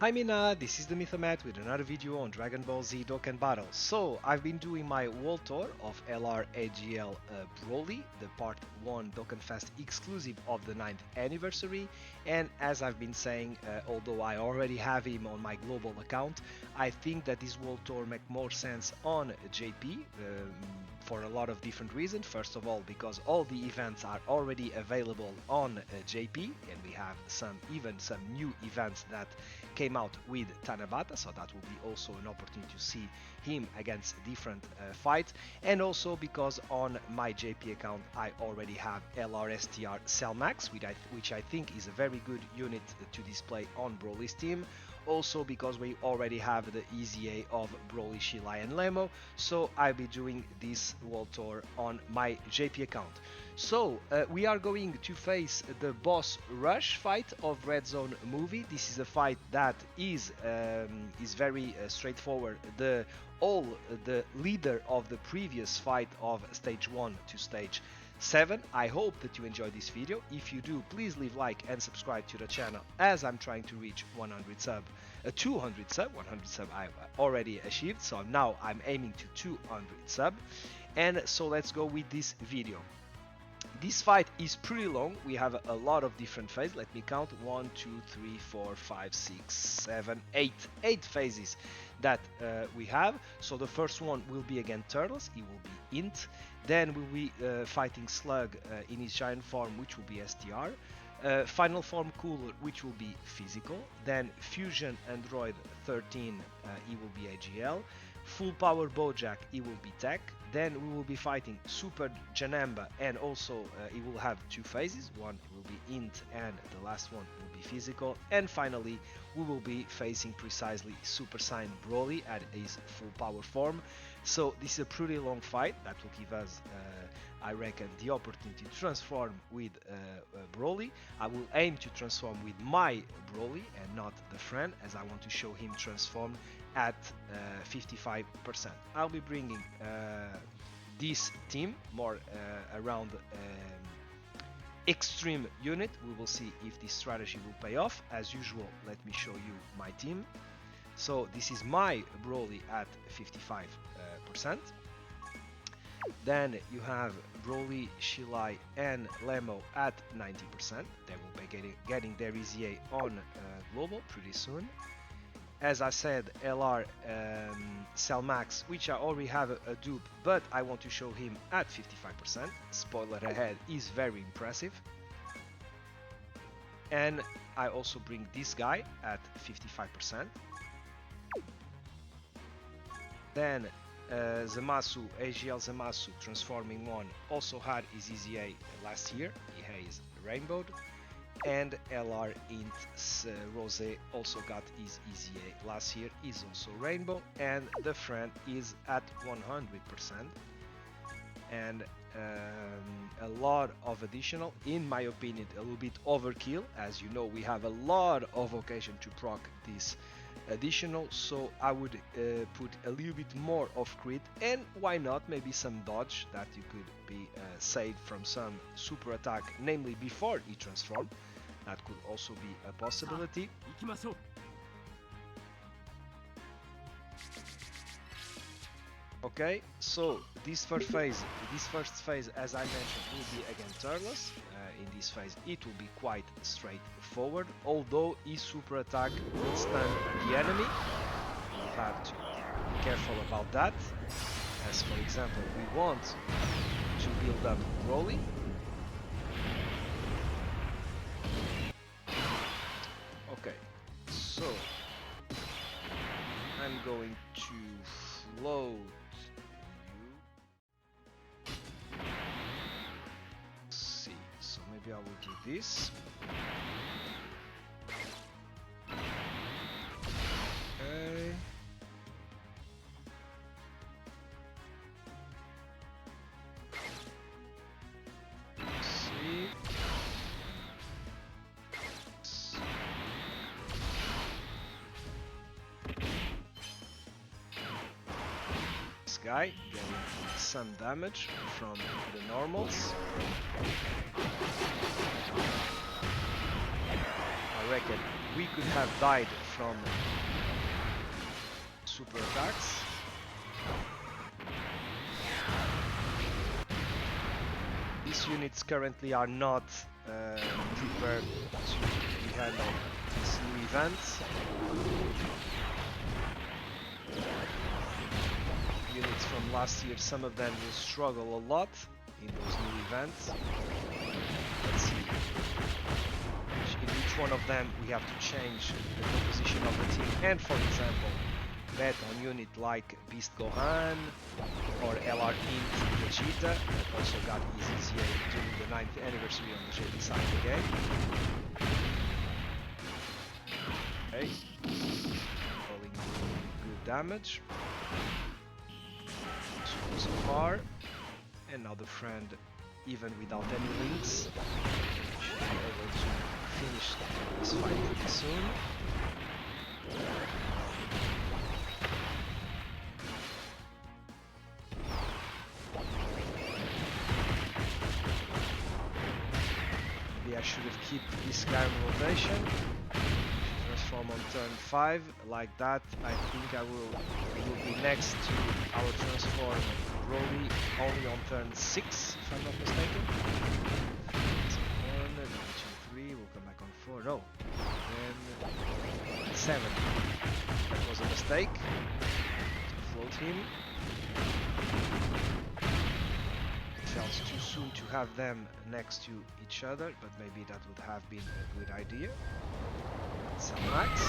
Hi Minna, this is the Mythomat with another video on Dragon Ball Z Dokkan Battle. So, I've been doing my world tour of LR AGL Broly, the part 1 Dokkan Fest exclusive of the 9th anniversary, and as I've been saying, although I already have him on my global account, I think that this world tour makes more sense on JP for a lot of different reasons. First of all, because all the events are already available on JP, and we have even some new events that came out with Tanabata, so that will be also an opportunity to see him against different fights, and also because on my JP account I already have LRSTR Cellmax, which I think is a very good unit to display on Broly's team. Also because we already have the EZA of Broly, Shilai and Lemo, so I'll be doing this world tour on my JP account. So we are going to face the boss rush fight of RedZone Movie. This is a fight that is very straightforward. The leader of the previous fight of stage 1 to stage 7. I hope that you enjoyed this video. If you do, please leave like and subscribe to the channel as I'm trying to reach 100 sub, 200 sub. 100 sub I already achieved, so now I'm aiming to 200 sub. And so let's go with this video. This fight is pretty long. We have a lot of different phases. Let me count: 1, 2, 3, 4, 5, 6, 7, 8. 8 phases that we have. So the first one will be against Turtles. It will be Int. Then we'll be fighting Slug in his giant form, which will be STR. Final form Cooler, which will be physical. Then Fusion Android 13, it will be AGL. Full Power Bojack, it will be Tech. Then we will be fighting Super Janemba, and also it will have 2 phases. One will be Int and the last one will be physical. And finally we will be facing precisely Super Saiyan Broly at his full power form. So this is a pretty long fight that will give us I reckon the opportunity to transform with Broly. I will aim to transform with my Broly and not the friend, as I want to show him transform at 55%. I'll be bringing this team more around extreme unit. We will see if this strategy will pay off. As usual, let me show you my team. So this is my Broly at 55%. Then you have Broly, Shilai and Lemo at 90%. They will be getting their EZA on global pretty soon. As I said, LR Cellmax, which I already have a dupe, but I want to show him at 55%. Spoiler ahead, is very impressive. And I also bring this guy at 55%. Then Zamasu, AGL Zamasu transforming one, also had his EZA last year. He has rainbowed. And LR Int Rose also got his EZA last year, is also rainbow, and the friend is at 100%. And a lot of additional, in my opinion, a little bit overkill. As you know, we have a lot of occasion to proc this additional, so I would put a little bit more of crit, and why not maybe some dodge that you could be saved from some super attack, namely before he transformed. That could also be a possibility. Okay, so this first phase, as I mentioned, will be against Turles. In this phase it will be quite straightforward, although his super attack will stun the enemy. You have to be careful about that, as for example we want to build up Broly. Okay, so I'm going to float you. Let's see, so maybe I will do this. Okay. Let's see. Guy getting some damage from the normals. I reckon we could have died from super attacks. These units currently are not prepared to handle these new events. Units from last year, some of them will struggle a lot in those new events. Let's see. In each one of them we have to change the composition of the team, and for example bet on unit like Beast Gohan or LR Vegeta that also got easy ZA during the 9th anniversary on the shading side of the game. Okay, rolling good damage so far, and now the friend, even without any links, should be able to finish this fight pretty soon. Maybe I should have kept this guy in rotation. Transform on turn 5, like that. I think it will be next to our transform Broly only on turn 6, if I'm not mistaken. So 1, 2, 3, we'll come back on 4, no. Then 7. That was a mistake. Float him. It felt too soon to have them next to each other, but maybe that would have been a good idea. Some max.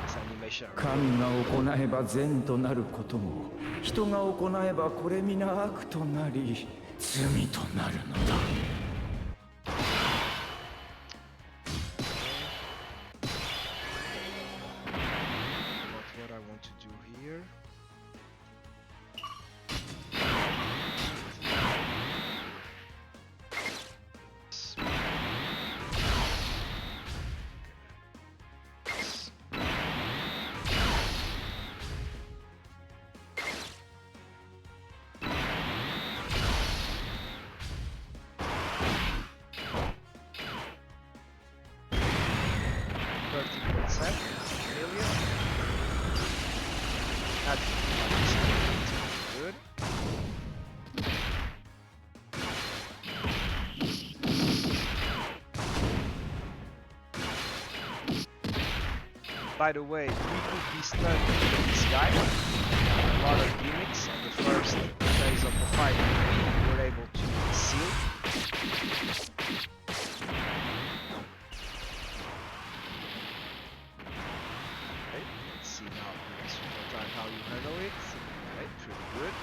This animation. 神が行えば善となることも、人が行えばこれ皆悪となり、罪となるのだ。What I want to do here. Good. By the way, we could be stunned with this guy. A lot of gimmicks on the first phase of the fight. We were able to seal. Okay, let's see now with the super attack how you handle it. Okay, pretty good.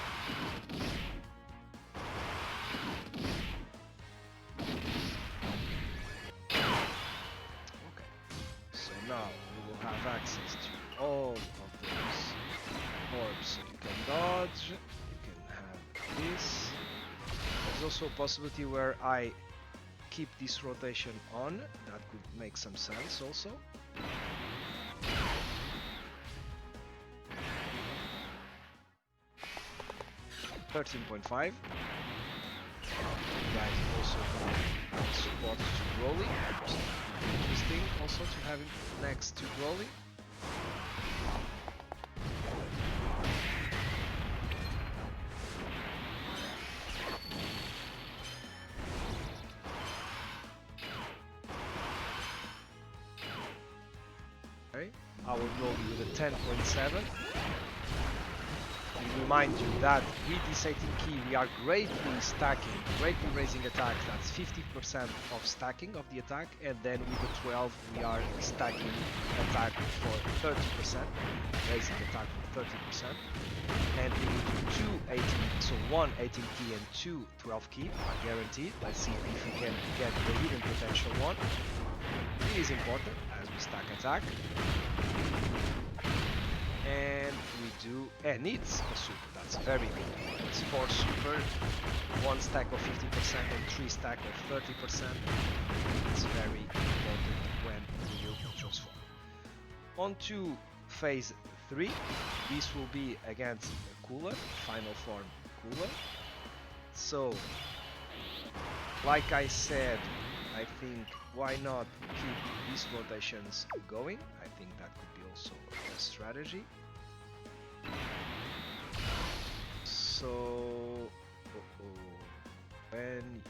Okay, so now we will have access to all of those orbs. So you can dodge, you can have this. There's also a possibility where I keep this rotation on. That could make some sense also. 13.5. Guys also got support to Broly. So interesting also to have him next to Broly. Okay, our Broly with a 10.7. Remind you that with this 18 key we are greatly stacking, greatly raising attacks. That's 50% of stacking of the attack, and then with the 12 we are stacking attack for 30%, raising attack for 30%, and we will do 2 18, so 1 18 key and 2 12 key are guaranteed. Let's see if we can get the hidden potential one. It is important as we stack attack. And we do, and it's a super, that's very good. It's 4 super, 1 stack of 50% and 3 stack of 30%. It's very important when you transform. On to phase 3, this will be against cooler, final form cooler. So, like I said, I think why not keep these rotations going? I think that could be also a strategy. So, when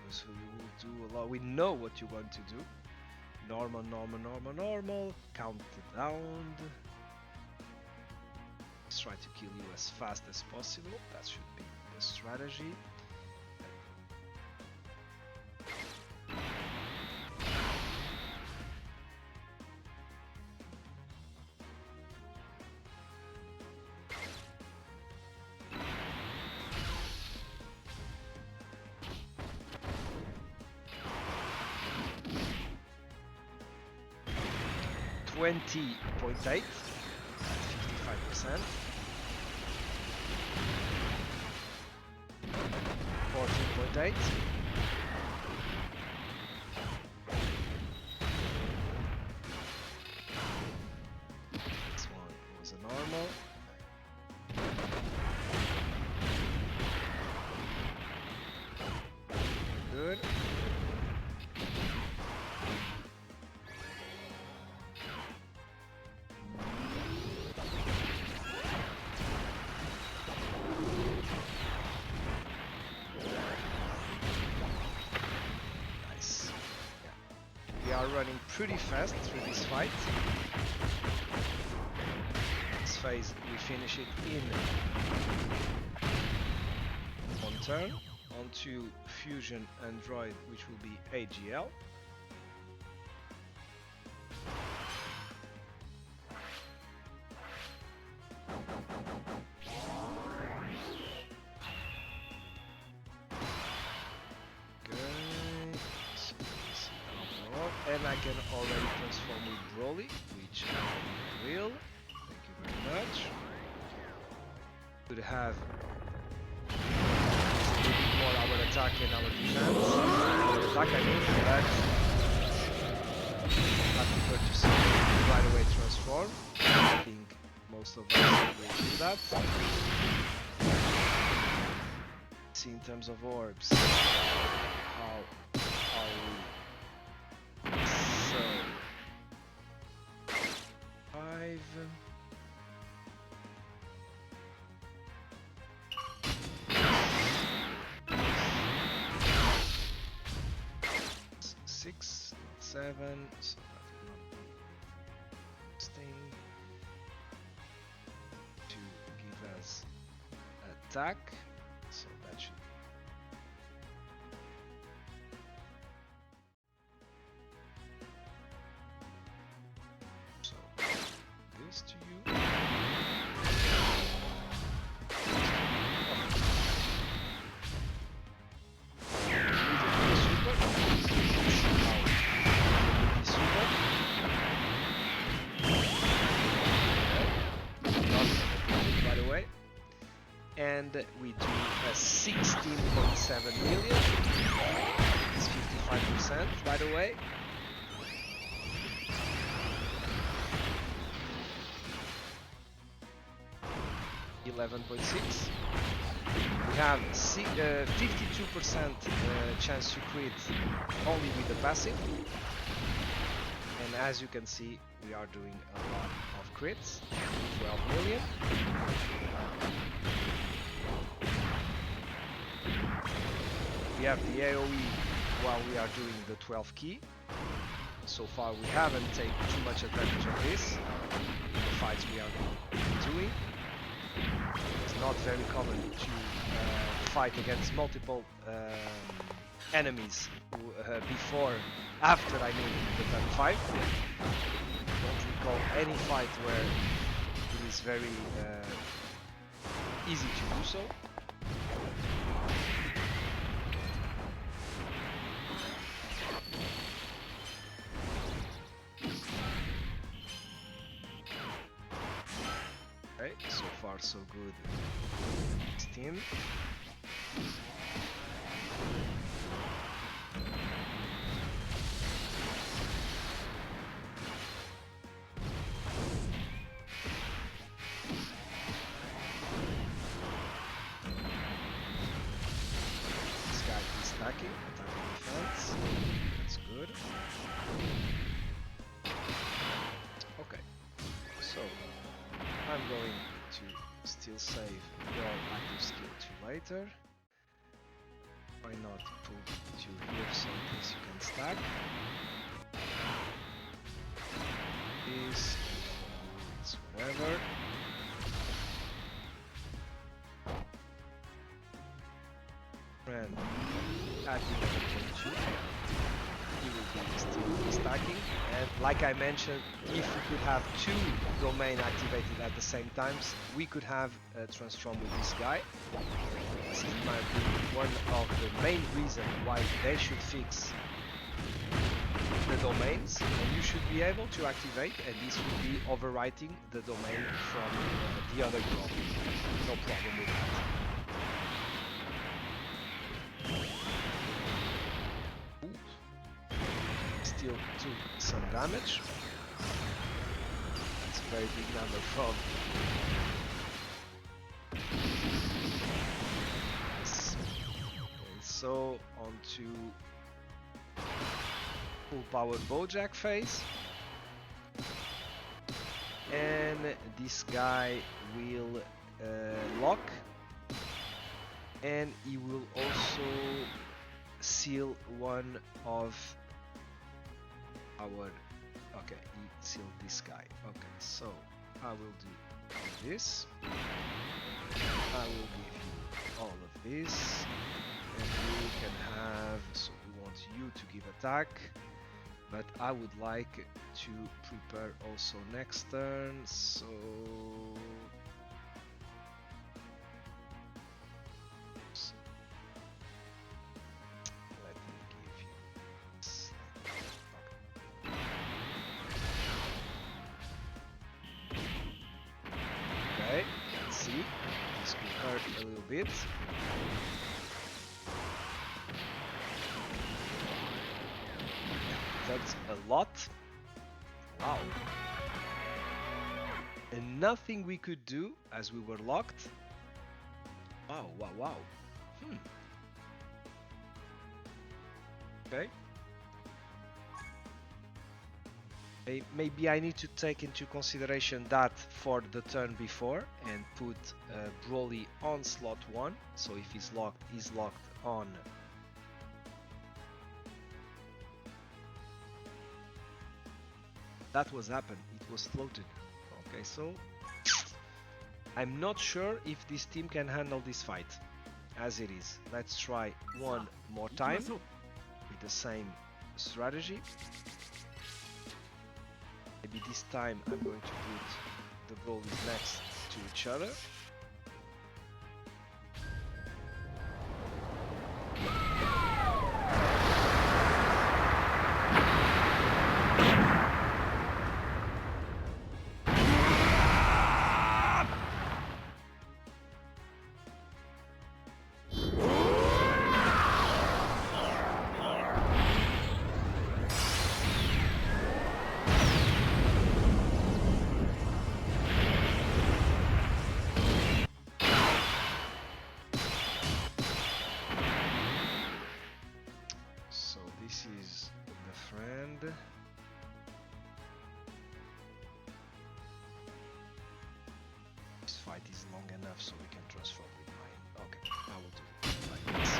so you will do a lot. We know what you're going to do. Normal, normal, normal, normal. Count it down. Let's try to kill you as fast as possible. That should be the strategy. 20.8, 55%. 14.8. This one was a normal. Good. We are running pretty fast through this fight. This phase we finish it in one turn. Onto Fusion Android, which will be AGL. And I can already transform with Broly, which I will. Thank you very much. Could have a little bit more our attack and our defense. Our attack, I mean, but I prefer to see right away transform. I think most of us will do that. See, in terms of orbs, how are we? So, 5. Six, 7, so that will not be interesting to give us attack, so that should so this to you. And we do a 16.7 million. It's 55%, by the way. $11.6. We have 52% chance to crit only with the passive. And as you can see, we are doing a lot of crits. 12 million. We have the AoE while we are doing the 12 key. So far we haven't taken too much advantage of this in the fights we are doing. It's not very common to fight against multiple enemies after I mean the turn 5. Don't recall any fight where it is very easy to do so. Okay, so far so good. Steam. attacking defense. That's good. Okay, so I'm going to still save your active skill to later. Why not put you here so in case you can stack? This, it's whatever. And at 11.2, he will be still stacking. And like I mentioned, if we could have two domain activated at the same time, we could have a transform with this guy. This is, in my opinion, one of the main reasons why they should fix the domains, and you should be able to activate, and this would be overwriting the domain from the other group. No problem with that. Ooh. Still took some damage. That's a very big number from this. Okay, so on to full power Bojack phase, and this guy will lock, and he will also seal one of our, okay, he sealed this guy. Okay, so I will do this, I will give you all of this, and you can have, so we want you to give attack, but I would like to prepare also next turn, so let me give you this. Okay, let's see, this could hurt a little bit. That's a lot. Wow. And nothing we could do as we were locked. Wow, wow, wow. Okay. Maybe I need to take into consideration that for the turn before and put Broly on slot 1. So if he's locked on. That was happened, it was floated. Okay, so I'm not sure if this team can handle this fight as it is. Let's try one more time with the same strategy. Maybe this time I'm going to put the Brolys next to each other. This is the friend. This fight is long enough so we can transform with mine. Okay, I will do it like this.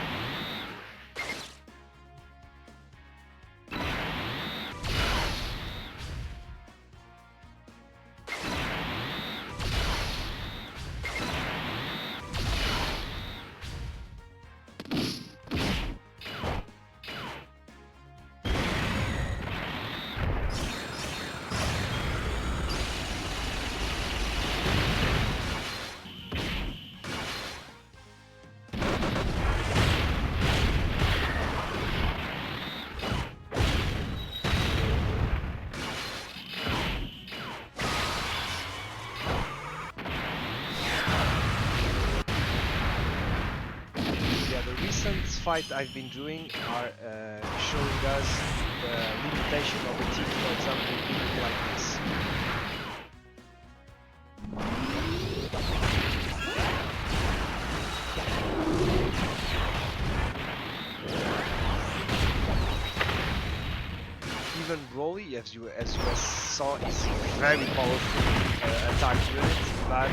Fight I've been doing are showing us the limitation of a team, for example, being like this. even Broly, as you saw, is a very powerful attack unit, but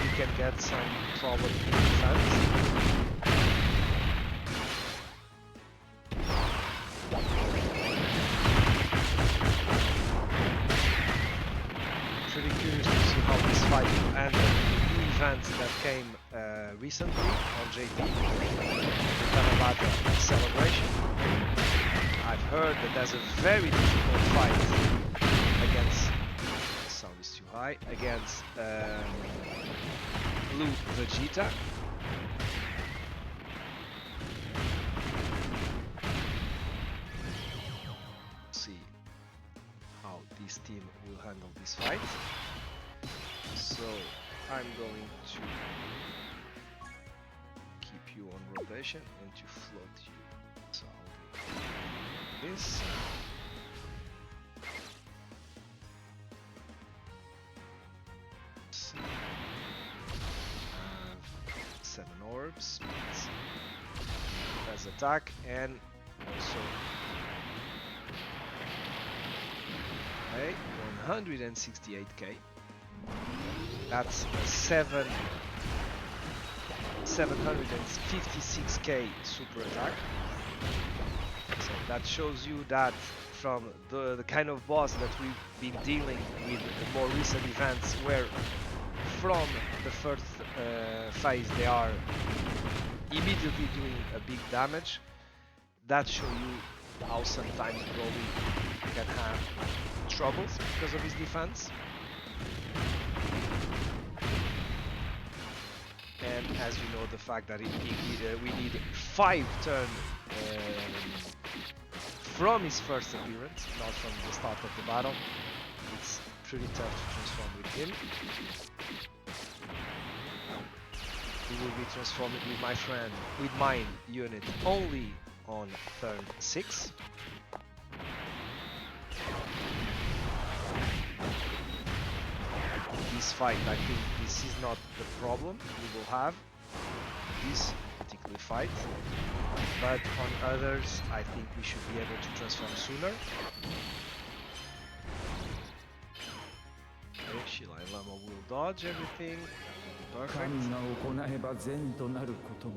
you can get some trouble in defense. Pretty curious to see how this fight will end. The new events that came recently on JP, the Tanabata celebration. I've heard that there's a very difficult fight against, the sound is too high, against Blue Vegeta. See how this team will handle this fight. So I'm going to keep you on rotation and to float you. So I'll do this. So, have 7 orbs. Let's attack and also. Okay, 168k. That's 756k super attack. So that shows you that from the kind of boss that we've been dealing with the more recent events, where from the first phase they are immediately doing a big damage. That shows you how sometimes Broly can have troubles because of his defense. And as you know, the fact that we need 5 turns from his first appearance, not from the start of the battle. It's pretty tough to transform with him. He will be transformed with my friend, with mine unit only on turn 6. This fight, I think this is not the problem we will have, this particular fight, but on others I think we should be able to transform sooner. Okay, Shila and Lama will dodge everything, perfect. 神が行えば善となることも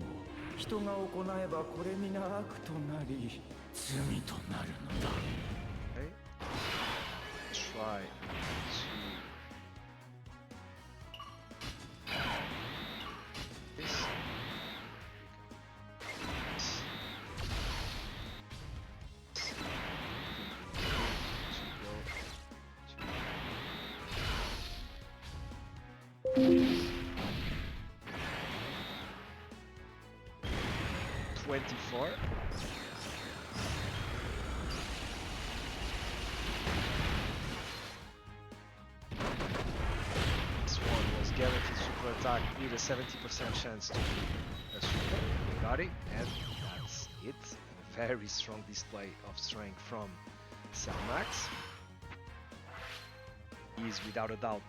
人が行えばこれ皆悪となり罪となるのだ。 Okay. Try to this. To 24. Guaranteed super attack with a 70% chance to be a super. We got it, and that's it. A very strong display of strength from Cell Max. He is without a doubt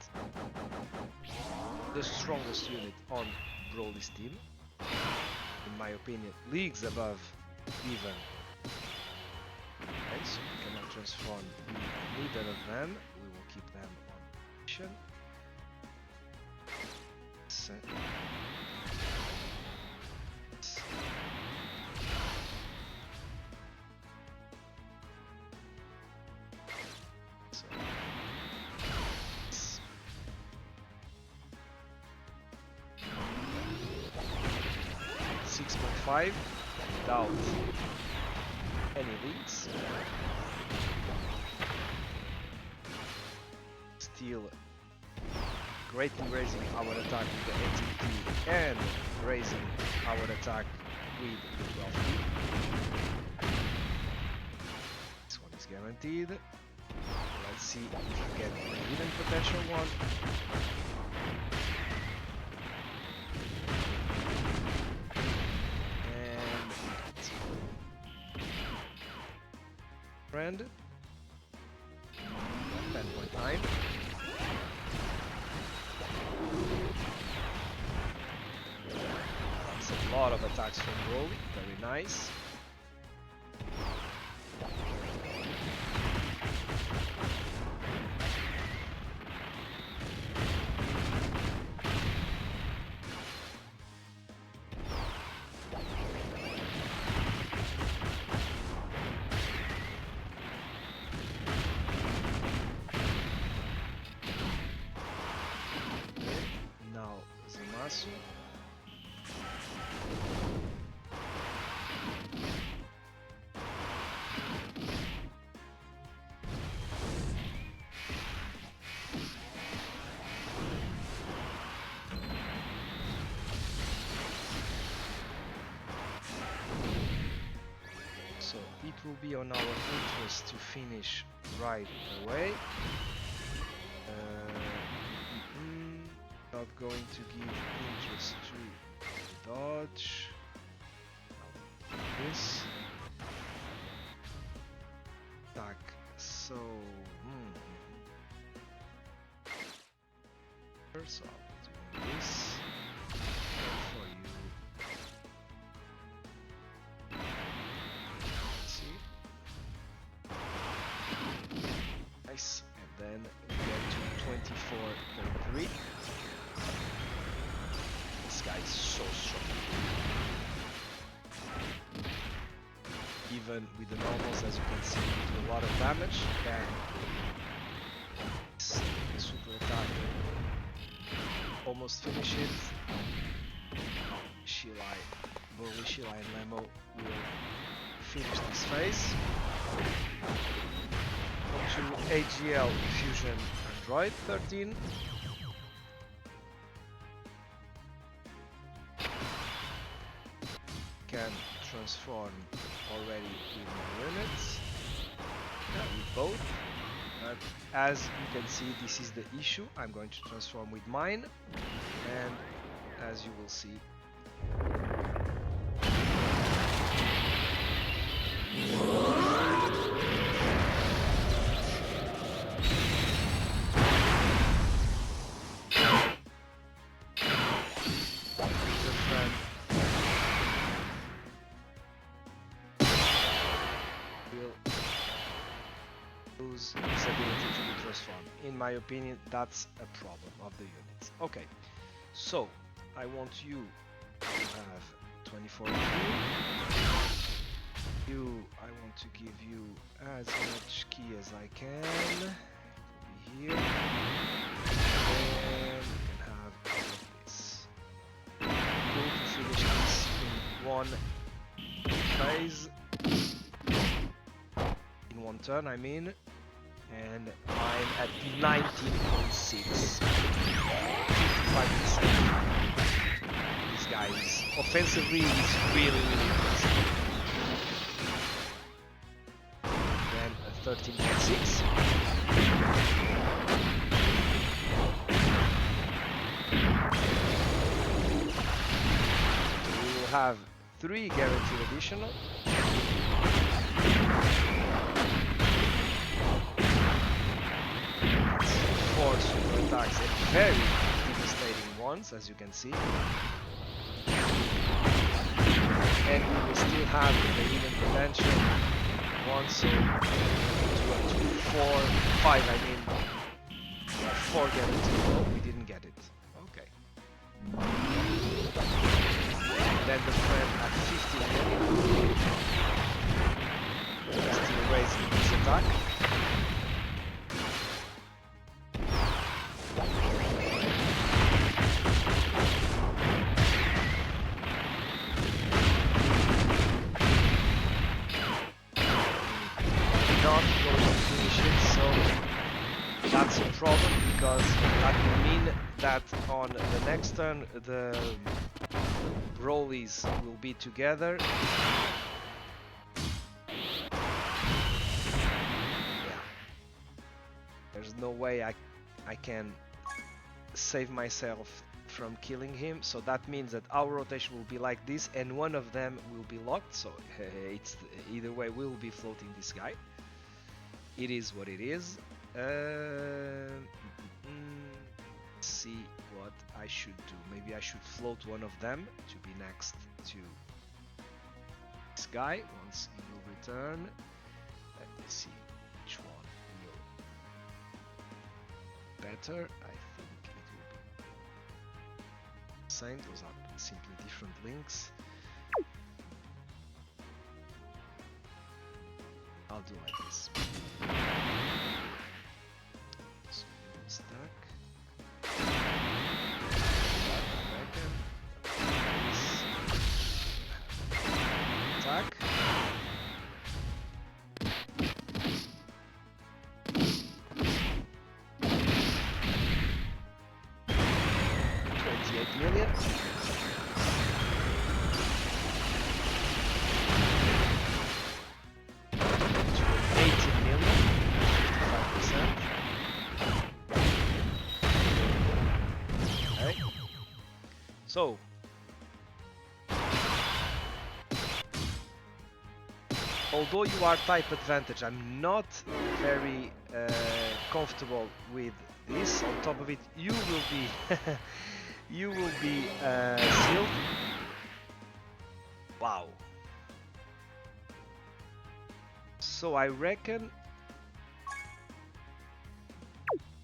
the strongest unit on Broly's team. In my opinion, leagues above even. Okay, so we cannot transform neither of them. We will keep them on mission. So, 6.5 without any links. Still greatly raising our attack with the 18T and raising our attack with the 12T. This one is guaranteed. Let's see if we get the hidden potential one. And friend 10.9. A lot of attacks from Broly, very nice. So it will be on our interest to finish right away. Not going to give interest to dodge. This attack. So first I'll do this for you. Nice, and then we get to 24.3. This guy is so strong. Even with the normals, as you can see, we do a lot of damage. And this super attack almost finishes. Broly, Shilai, and Lemo will finish this phase. To AGL Fusion Android 13. Can transform already with my units. With both. But as you can see, this is the issue. I'm going to transform with mine, and as you will see, his ability to be transformed. In my opinion, that's a problem of the units. Okay, so I want you to have 24 you. I want to give you as much key as I can. It will be here. And we can have all of this. Cool to finish this in one phase. In one turn, I mean. And I'm at 19.6. 55%. This guy is offensively is really impressive. Then a 13.6. We will have 3 guaranteed additional. 4 super attacks and very devastating ones, as you can see. And we will still have the hidden potential. 1, so 2, 4, 5, I mean. 4 guaranteed. Oh, we didn't get it. Okay. Then the friend at 15 million. Still raising his attack. That's a problem, because that will mean that on the next turn the Brolys will be together. Yeah. There's no way I can save myself from killing him, so that means that our rotation will be like this and one of them will be locked, so it's either way we will be floating this guy. It is what it is. See what I should do. Maybe I should float one of them to be next to this guy once he will return. Let me see which one will better. I think it will be the same. Those are simply different links. I'll do like this. So stack. Attack. $28 million. So, although you are type advantage, I'm not very comfortable with this. On top of it, you will be you will be sealed. Wow. So I reckon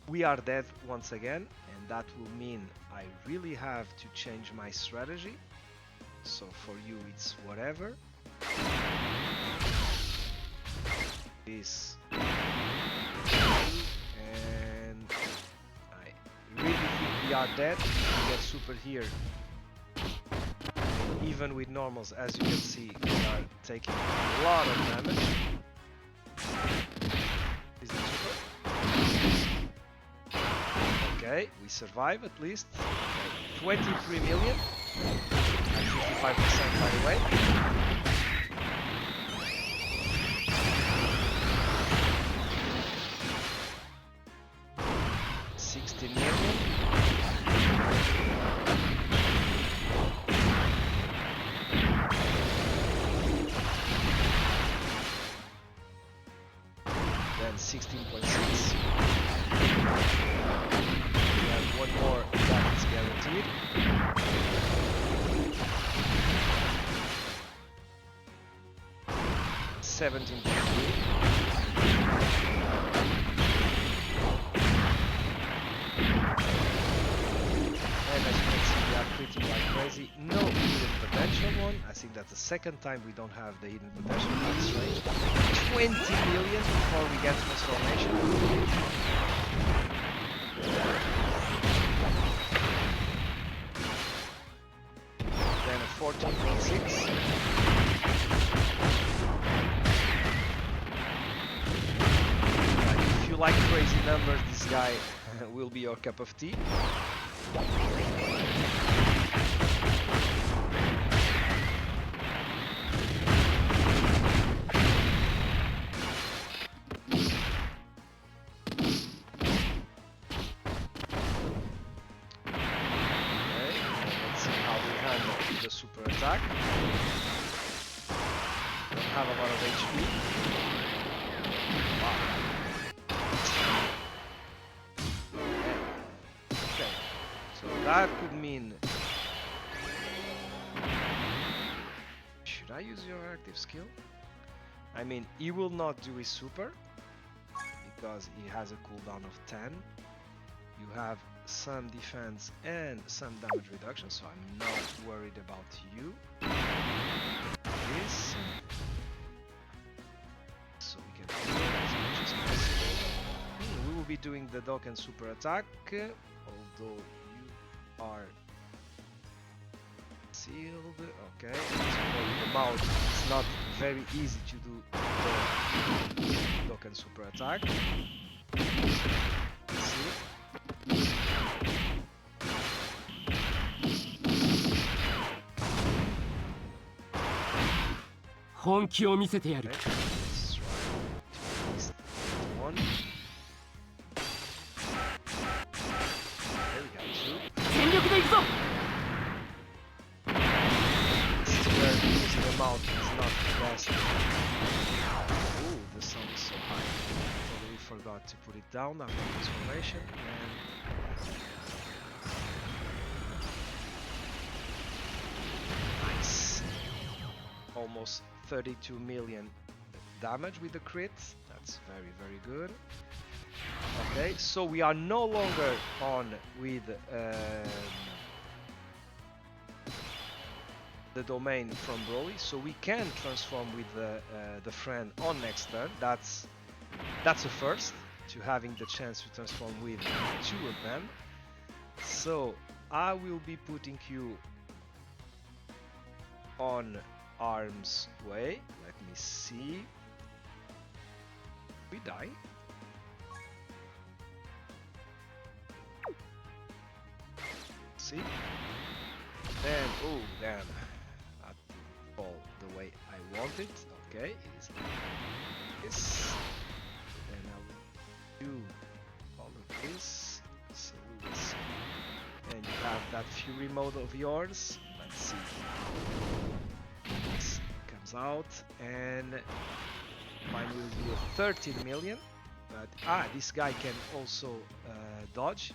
we are dead once again, and that will mean I really have to change my strategy. So for you it's whatever. This and I really think we are dead. We get super here. And even with normals, as you can see, we are taking a lot of damage. Is it super? Okay, we survive at least. 23 million. At 55% by the way. 16 million. Then 16.6. We have one more that is guaranteed. $17.3. And as you can see, we are critting like crazy. No hidden potential one. I think that's the second time we don't have the hidden potential. That's strange. 20 million before we get transformation. Then a 14.6. If you like crazy numbers, this guy will be your cup of tea. The super attack. Don't have a lot of HP. Wow. Okay, so that could mean. Should I use your active skill? I mean, he will not do his super because he has a cooldown of 10. You have some defense and some damage reduction, so I'm not worried about you. This, so we can do as much as possible. We will be doing the Dokkan super attack, although you are sealed. Okay, with the mouth, it's not very easy to do the Dokkan super attack. Let's see.本気を見せてやる。 全力で行くぞ。 Ooh, the sound is so high. Totally forgot to put it down after transformation. And nice. Almost 32 million damage with the crit. That's very, very good. Okay, so we are no longer on with the domain from Broly, so we can transform with the friend on next turn. That's a first, to having the chance to transform with two of them. So I will be putting you on arm's way. Let me see. We die. See? Then, oh damn, that didn't fall the way I wanted. Okay, it is like this. Then I will do all of this. So we will see. And you have that Fury mode of yours. Let's see. This comes out, and mine will do a 13 million. But this guy can also dodge.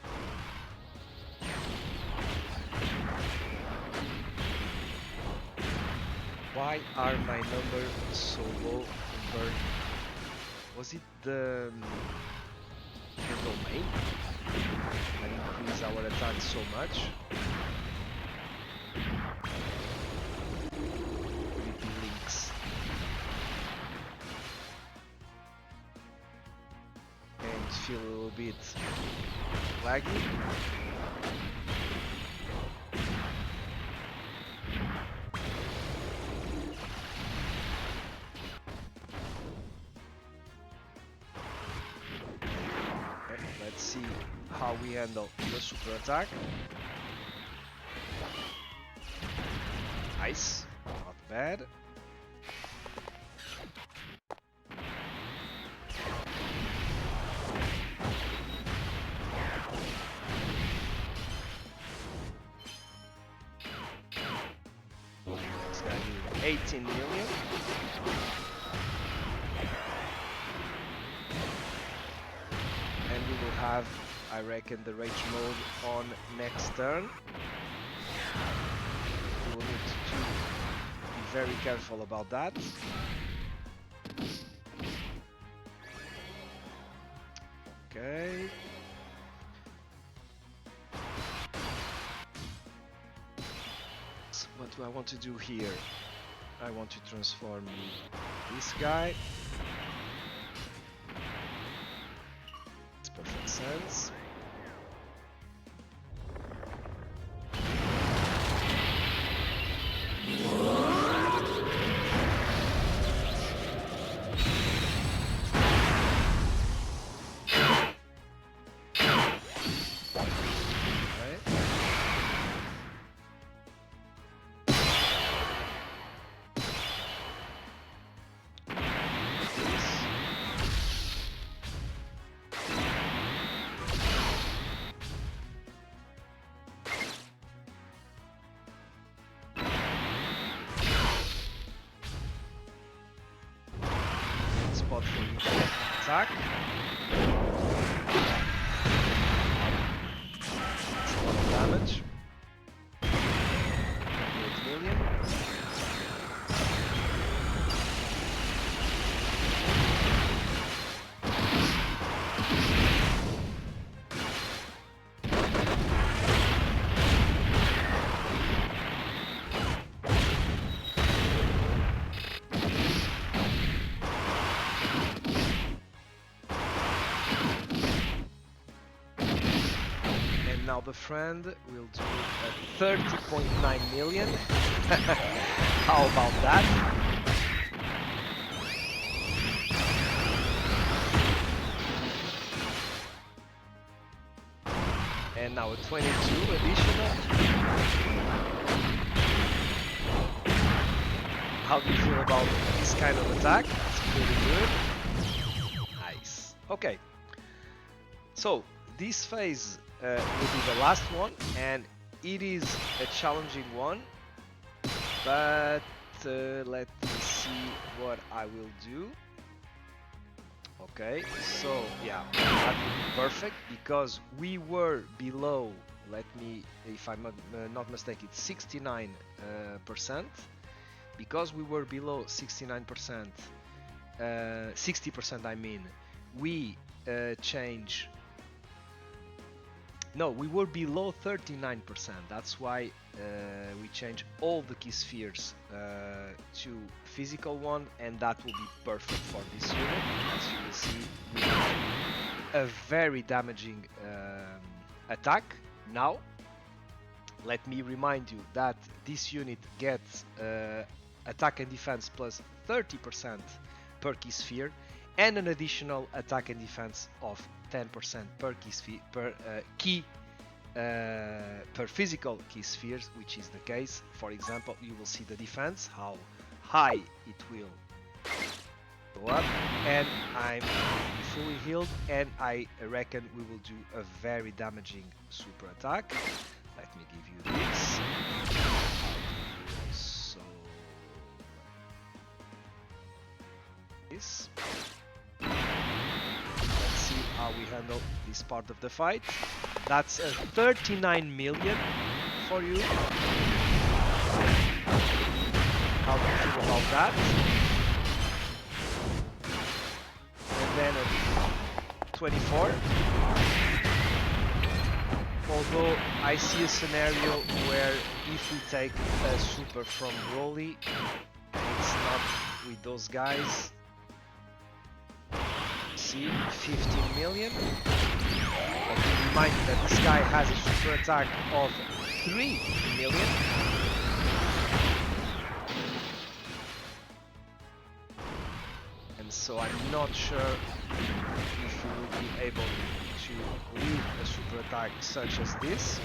Why are my numbers so low in bird? Was it the domain that increased our attack so much? Creepy links. And feel a little bit laggy. Let's see how we handle the super attack. Nice, not bad. This guy did 18 million. And we will have, I reckon, the rage mode on next turn. We will need to be very careful about that. Okay. So what do I want to do here? I want to transform this guy. Makes perfect sense. Spot for you to attack. That's a lot of damage. 28 million. Now the friend will do 30.9 million. How about that? And now a 22 additional. How do you feel about this kind of attack? It's pretty good. Nice. Okay. So this phase will be the last one, and it is a challenging one, but let me see what I will do. Okay, so yeah, that will be perfect because we were below, let me, if I'm not mistaken, it's 69%. Because we were below 69%, 60% I mean, we change. No, we were below 39%. That's why we change all the key spheres to physical one, and that will be perfect for this unit. As you will see, we will do a very damaging attack. Now, let me remind you that this unit gets attack and defense plus 30% per key sphere, and an additional attack and defense of 10% per key per physical key spheres, which is the case. For example, you will see the defense, how high it will go up, and I'm fully healed, and I reckon we will do a very damaging super attack. Let me give you this. So this. Let's see how we handle this part of the fight. That's 39 million for you. How do you feel about that? And then at 24. Although I see a scenario where if we take a super from Broly, it's not with those guys. See, 15 million. But keep in mind that this guy has a super attack of 3 million. And so I'm not sure if we will be able to lead a super attack such as this.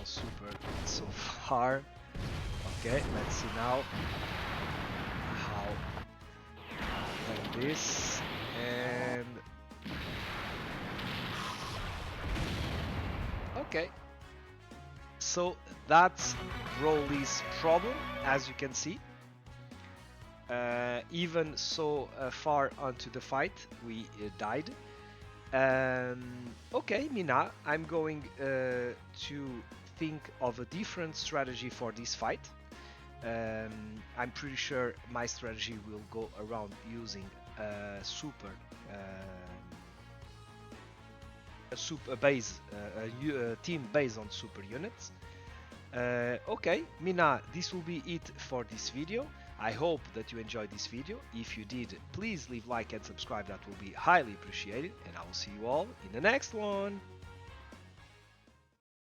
Super so far. Okay, let's see now how like this and okay. So that's Broly's problem, as you can see. Even so far onto the fight, we died. Okay, Minna, I'm going to think of a different strategy for this fight. I'm pretty sure my strategy will go around using a team based on super units. Okay, Minna, this will be it for this video. I hope that you enjoyed this video. If you did, please leave like and subscribe, that will be highly appreciated, and I will see you all in the next one.